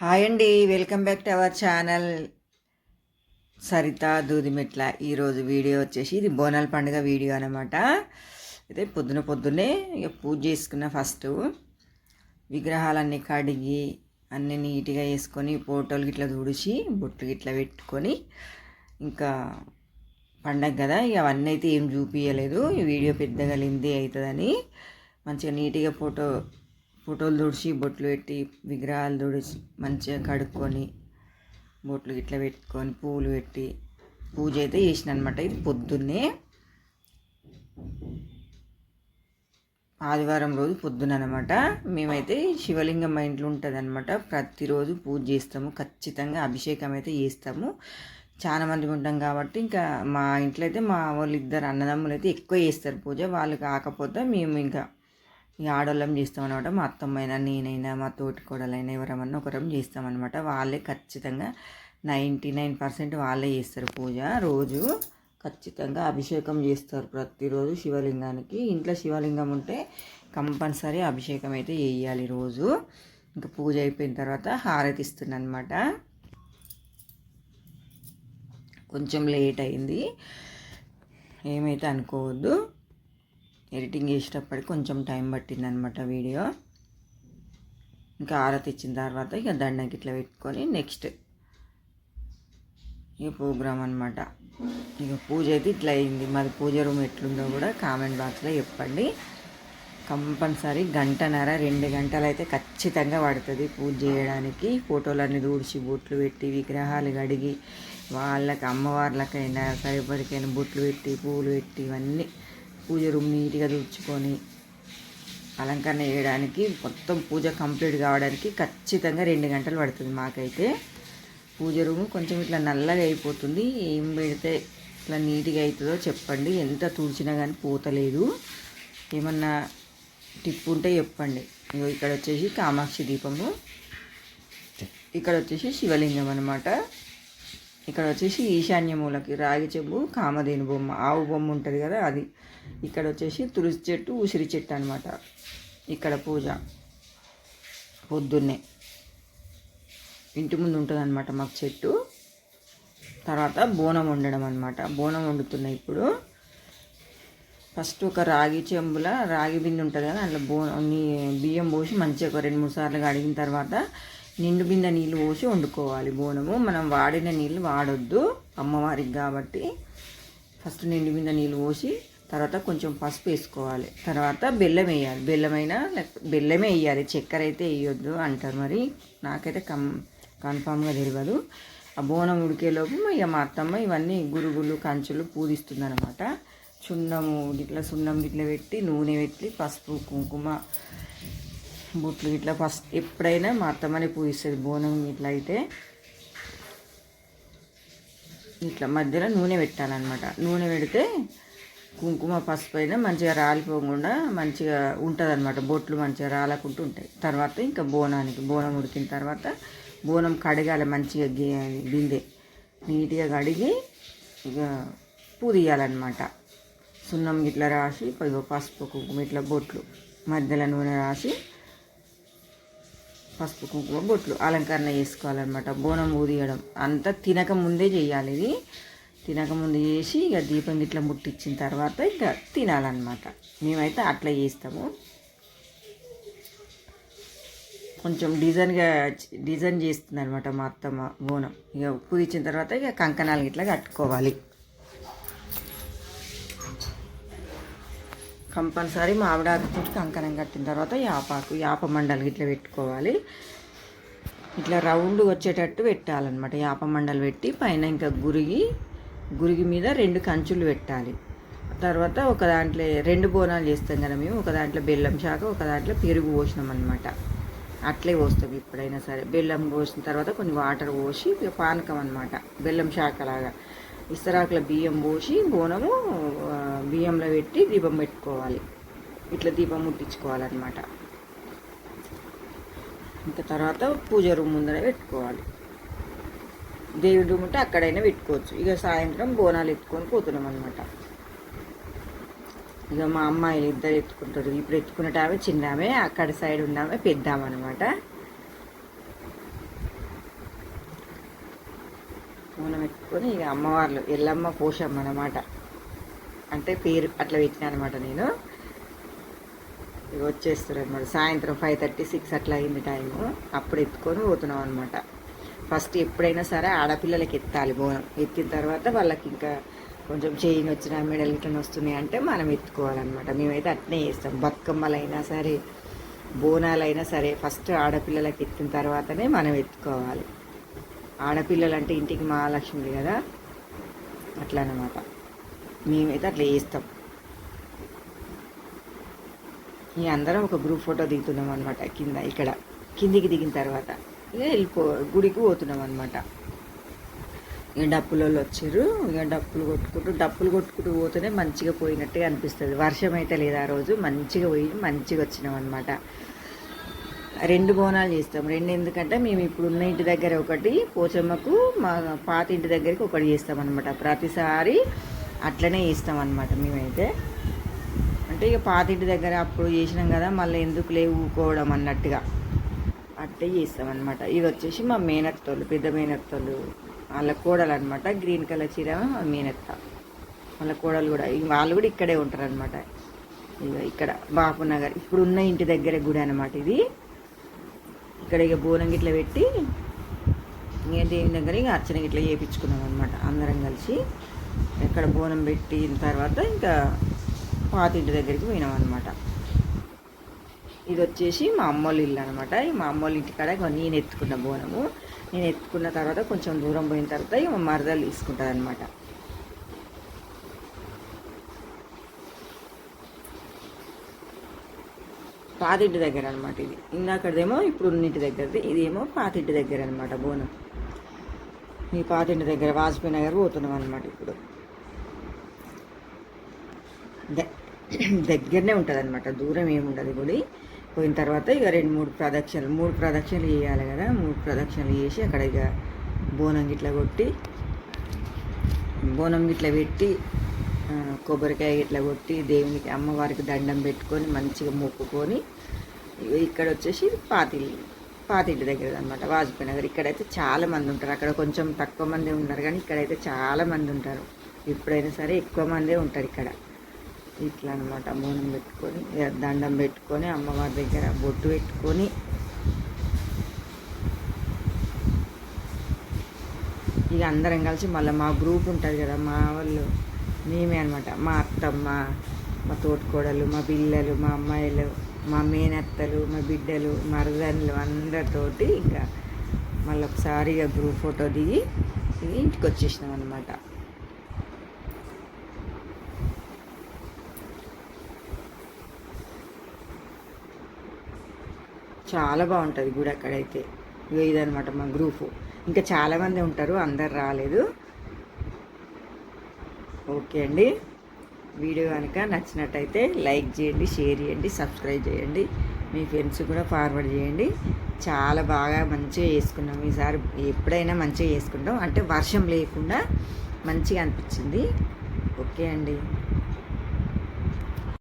Hi అండి, welcome back to our channel Saritha Dudimetla. ఈరోజు video వచ్చేసి ఇది బోనాల పండుగ వీడియో అనమాట. అయితే పొద్దున్నే ఇక పూజ చేసుకున్న ఫస్ట్ విగ్రహాలన్నీ కడిగి అన్నీ నీట్గా వేసుకొని ఫోటోలు గిట్లా తుడిచి బొట్లు గిట్లా పెట్టుకొని, ఇంకా పండగ కదా ఇక అవన్నీ అయితే ఏం చూపించలేదు. ఈ వీడియో పెద్దగా లెంతీ అవుతుందని మంచిగా నీట్గా ఫోటోలు తుడిచి బొట్లు పెట్టి విగ్రహాలు తుడిచి మంచిగా కడుక్కొని బొట్లు గిట్లా పెట్టుకొని పూలు పెట్టి పూజ అయితే చేసిన అనమాట. ఇది పొద్దున్నే ఆదివారం రోజు పొద్దున అనమాట. మేమైతే శివలింగం మా ఇంట్లో ఉంటుంది అనమాట. ప్రతిరోజు పూజ చేస్తాము, ఖచ్చితంగా అభిషేకం అయితే చేస్తాము. చాలా మంది ఉంటాం కాబట్టి ఇంకా మా ఇంట్లో అయితే మా వాళ్ళు ఇద్దరు అన్నదమ్ములు అయితే ఎక్కువ చేస్తారు పూజ. వాళ్ళు కాకపోతే మేము ఇంకా ఈ ఆడోళ్ళం చేస్తామన్నమాట. మా అత్తమ్మైనా నేనైనా మా తోటి కోడలైనా ఎవరమన్నా ఒకరం చేస్తామన్నమాట. వాళ్ళే ఖచ్చితంగా 99% వాళ్ళే చేస్తారు పూజ. రోజు ఖచ్చితంగా అభిషేకం చేస్తారు ప్రతిరోజు శివలింగానికి. ఇంట్లో శివలింగం ఉంటే కంపల్సరీ అభిషేకం అయితే చేయాలి రోజు. ఇంకా పూజ అయిపోయిన తర్వాత హారతి ఇస్తున్నాను అనమాట. కొంచెం లేట్ అయింది, ఏమైతే అనుకోవద్దు. ఎడిటింగ్ చేసేటప్పటికి కొంచెం టైం పట్టింది అనమాట వీడియో. ఇంకా హారతి ఇచ్చిన తర్వాత ఇక దండకి ఇట్లా పెట్టుకొని నెక్స్ట్ ఇక ప్రోగ్రామ్ అనమాట. ఇక పూజ అయితే ఇట్లా అయింది. మాది పూజ రూమ్ ఎట్లుందో కూడా కామెంట్ బాక్స్లో చెప్పండి. కంపల్సరీ 1.5-2 గంటలు అయితే ఖచ్చితంగా పడుతుంది పూజ చేయడానికి. ఫోటోలన్నీ దూడిచి బొట్లు పెట్టి విగ్రహాలు కడిగి వాళ్ళకి అమ్మవార్లకైనా సరిపడికైనా బొట్లు పెట్టి పూలు పెట్టి ఇవన్నీ పూజ రూమ్ నీట్గా తుడుచుకొని అలంకరణ చేయడానికి మొత్తం పూజ కంప్లీట్ కావడానికి ఖచ్చితంగా 2 గంటలు పడుతుంది మాకైతే. పూజ రూమ్ కొంచెం ఇట్లా నల్లగా అయిపోతుంది. ఏం పెడితే ఇట్లా నీట్గా అవుతుందో చెప్పండి. ఎంత తుడిచినా కానీ పోతలేదు. ఏమన్నా టిప్ ఉంటే చెప్పండి. ఇక్కడ వచ్చేసి కామాక్షి దీపము, ఇక్కడ వచ్చేసి శివలింగం అనమాట. ఇక్కడ వచ్చేసి ఈశాన్య మూలకి రాగి చెంబు, కామధేను బొమ్మ, ఆవు బొమ్మ ఉంటుంది కదా అది. ఇక్కడ వచ్చేసి తులసి చెట్టు, ఉసిరి చెట్టు అనమాట. ఇక్కడ పూజ పొద్దున్నే ఇంటి ముందు ఉంటుంది అనమాట మాకు చెట్టు. తర్వాత బోనం వండడం అనమాట. బోనం వండుతున్నాయి ఇప్పుడు. ఫస్ట్ ఒక రాగి చెంబుల రాగి బిందె ఉంటుంది కదా, అందులో బియ్యం పోసి మంచిగా ఒక 2-3 సార్లు కడిగిన తర్వాత నిండు బిందె నీళ్ళు పోసి వండుకోవాలి బోనము. మనం వాడిన నీళ్ళు వాడొద్దు అమ్మవారికి కాబట్టి. ఫస్ట్ నిండు బిందె నీళ్ళు పోసి తర్వాత కొంచెం పసుపు వేసుకోవాలి. తర్వాత బెల్లం వేయాలి. బెల్లమే వేయాలి, చక్కెర అయితే వేయొద్దు అంటారు. మరి నాకైతే కన్ఫామ్గా తెలియదు. ఆ బోనం ఉడికేలోపు ఇక మా అత్తమ్మ ఇవన్నీ గురుగులు కంచులు పూజిస్తుంది అనమాట. సున్నం గిట్ల పెట్టి నూనె పెట్టి పసుపు కుంకుమ బొట్లు ఇట్లా ఫస్ట్ ఎప్పుడైనా మా అత్తమ్మని పూజిస్తుంది బోనం. ఇట్లా అయితే ఇట్లా మధ్యలో నూనె పెట్టాలన్నమాట. నూనె పెడితే కుంకుమ పసుపు అయినా మంచిగా రాలిపోకుండా మంచిగా ఉంటుంది అనమాట. బొట్లు మంచిగా రాలకుంటూ ఉంటాయి. తర్వాత ఇంకా బోనం ఉడికిన తర్వాత బోనం కడగాలి మంచిగా. బిందె నీట్గా కడిగి ఇక పూదియాలన్నమాట. సున్నం ఇట్లా రాసి పసుపు కుంకుమ ఇట్లా బొట్లు మధ్యలో నూనె రాసి పసుపు కుంకుమ బొట్లు అలంకరణ చేసుకోవాలన్నమాట. బోనం ఊదియడం అంతా తినకముందే చేయాలి. ఇది తినకముందు చేసి ఇక దీపం గిట్లా ముట్టించిన తర్వాత ఇక తినాలన్నమాట. మేమైతే అట్లా చేస్తాము. కొంచెం డిజైన్ చేస్తుంది అనమాట మా అత్తమ్మ బోనం. ఇక పూజించిన తర్వాత ఇక కంకణాలు గిట్లా కట్టుకోవాలి. కంపల్సరీ మామిడాకు కంకణం కట్టిన తర్వాత యాప మండలు ఇట్లా పెట్టుకోవాలి. ఇట్లా రౌండ్ వచ్చేటట్టు పెట్టాలన్నమాట. యాప మండలు పెట్టి పైన ఇంకా గురిగి మీద 2 కంచులు పెట్టాలి. తర్వాత ఒక దాంట్లో 2 బోనాలు చేస్తాం కదా మేము. ఒక దాంట్లో బెల్లం శాఖ, ఒక దాంట్లో పెరుగు పోసినాం అనమాట. అట్లే పోస్తాం ఎప్పుడైనా సరే. బెల్లం పోసిన తర్వాత కొన్ని వాటర్ పోసి పానకం అనమాట. బెల్లం శాఖలాగా ఇస్తరాకుల బియ్యం పోసి బోనము బియ్యంలో పెట్టి దీపం పెట్టుకోవాలి. ఇట్లా దీపం ముట్టించుకోవాలన్నమాట. ఇంకా తర్వాత పూజ రూమ్ ముందర పెట్టుకోవాలి. దేవుడి రూమ్ ఉంటే అక్కడైనా పెట్టుకోవచ్చు. ఇక సాయంత్రం బోనాలు ఎత్తుకొని పోతున్నాం అనమాట. ఇక మా అమ్మాయిలు ఇద్దరు ఎత్తుకుంటారు. ఇప్పుడు ఎత్తుకున్నట్టు ఆమె చిన్నామే, అక్కడ సైడ్ ఉన్నామే పెద్దామన్నమాట. బోనం ఎత్తుకొని ఇక అమ్మవార్లు ఎల్లమ్మ పోషమ్మ అన్నమాట, అంటే పేరు అట్లా పెట్టినా అనమాట నేను. ఇక వచ్చేస్తారు అనమాట, సాయంత్రం 5:30, 6 అట్లా అయింది టైము. అప్పుడు ఎత్తుకొని పోతున్నాం అనమాట. ఫస్ట్ ఎప్పుడైనా సరే ఆడపిల్లలకి ఎత్తాలి బోనం. ఎత్తిన తర్వాత వాళ్ళకి ఇంకా కొంచెం చైన్ వచ్చిన మెడల్ ఇట్లా వస్తున్నాయి అంటే మనం ఎత్తుకోవాలన్నమాట. మేమైతే అట్నే చేస్తాం. బతుకమ్మలైనా సరే బోనాలైనా సరే ఫస్ట్ ఆడపిల్లలకి ఎత్తిన తర్వాతనే మనం ఎత్తుకోవాలి. ఆడపిల్లలు అంటే ఇంటికి మహాలక్ష్మి కదా, అట్లా అన్నమాట. మేమైతే అట్లా చేస్తాం. ఈ అందరం ఒక గ్రూప్ ఫోటో దిగుతున్నాం అనమాట. కింద ఇక్కడ కిందికి దిగిన తర్వాత ఇక గుడికి పోతున్నాం అనమాట. ఇక డప్పులలో వచ్చారు. ఇక డప్పులు కొట్టుకుంటూ పోతేనే మంచిగా పోయినట్టుగా అనిపిస్తుంది. వర్షం అయితే లేదు ఆ రోజు, మంచిగా పోయి మంచిగా వచ్చినాం అనమాట. 2 బోనాలు చేస్తాం. 2 ఎందుకంటే మేము ఇప్పుడు ఉన్న ఇంటి దగ్గర ఒకటి, పోచమ్మకు మా పాత ఇంటి దగ్గరికి ఒకటి చేస్తాం అనమాట. ప్రతిసారి అట్లనే చేస్తాం అనమాట మేమైతే. అంటే ఇక పాత ఇంటి దగ్గర అప్పుడు చేసినాం కదా, మళ్ళీ ఎందుకు ఊకోవడం అన్నట్టుగా అట్టే చేస్తాం అనమాట. ఇది వచ్చేసి మా మేనత్తోళ్ళు, పెద్ద మేనత్తోళ్ళు, వాళ్ళ కోడలు అనమాట. గ్రీన్ కలర్ చీర మేనత్త, వాళ్ళ కోడలు కూడా, వాళ్ళు కూడా ఇక్కడే ఉంటారు అనమాట. ఇక ఇక్కడ బాపు నగర్ ఇప్పుడు ఉన్న ఇంటి దగ్గర గుడి అనమాట ఇది. ఇక్కడ ఇక బోనం గిట్ల పెట్టి ఇక దేవుని దగ్గర ఇక అర్చన గిట్ల చేయించుకున్నాం అనమాట అందరం కలిసి. ఇక్కడ బోనం పెట్టిన తర్వాత ఇంకా పాతింటి దగ్గరికి పోయినాం అనమాట. ఇది వచ్చేసి మా అమ్మోళ్ళ ఇల్లు అనమాట. మా అమ్మోళ్ళ ఇంటి కాడ నేను ఎత్తుకున్న బోనము. నేను ఎత్తుకున్న తర్వాత కొంచెం దూరం పోయిన తర్వాత ఇక మా మరదలు తీసుకుంటుంది అనమాట. పాతింటి దగ్గర అనమాట ఇది. ఇందాకదేమో ఇప్పుడు ఉన్నింటి దగ్గరది, ఇదేమో పాతింటి దగ్గర అనమాట బోనం. ఈ పాతింటి దగ్గర వాజ్పేయి నగర్ పోతున్నాం అనమాట. ఇప్పుడు దగ్గరనే ఉంటుంది అనమాట, దూరం ఏముండదు గుడి. పోయిన తర్వాత ఇక 2-3 ప్రదక్షిణలు చేయాలి కదా. 3 ప్రదక్షిణలు చేసి అక్కడ ఇక బోనం గిట్ల కొట్టి, బోనం గిట్ల పెట్టి, కొబ్బరికాయ గిట్ల కొట్టి, దేవునికి అమ్మవారికి దండం పెట్టుకొని మంచిగా మొక్కుకొని ఇక్కడ వచ్చేసి పాతింటి దగ్గర అనమాట, వాజ్పేయి నగర్. ఇక్కడైతే చాలా మంది ఉంటారు. అక్కడ కొంచెం తక్కువ మంది ఉన్నారు కానీ ఇక్కడైతే చాలా మంది ఉంటారు. ఎప్పుడైనా సరే ఎక్కువ మందే ఉంటారు ఇక్కడ. ఇట్లా అనమాట. బోనం పెట్టుకొని దండం పెట్టుకొని అమ్మవారి దగ్గర బొట్టు పెట్టుకొని ఇక అందరం కలిసి మళ్ళీ మా గ్రూప్ ఉంటుంది కదా, మా వాళ్ళు మేమే అనమాట. మా అత్తమ్మ, మా తోటికోడలు, మా పిల్లలు, మా అమ్మాయిలు, మా మేనత్తలు, మా బిడ్డలు, మరదన్లు అందరితోటి ఇంకా మళ్ళీ ఒకసారి ఇక గ్రూప్ ఫోటో దిగి ఇంటికి వచ్చేసినాం అనమాట. చాలా బాగుంటుంది గుడి అక్కడైతే. ఇదనమాట మా గ్రూపు. ఇంకా చాలామంది ఉంటారు, అందరు రాలేదు. ఓకే అండి, వీడియో కనుక నచ్చినట్టయితే లైక్ చేయండి, షేర్ చేయండి, సబ్స్క్రైబ్ చేయండి, మీ ఫ్రెండ్స్ కూడా ఫార్వర్డ్ చేయండి. చాలా బాగా మంచిగా చేసుకున్నాం ఈసారి. ఎప్పుడైనా మంచిగా చేసుకుంటాం, అంటే వర్షం లేకుండా మంచిగా అనిపించింది. ఓకే అండి.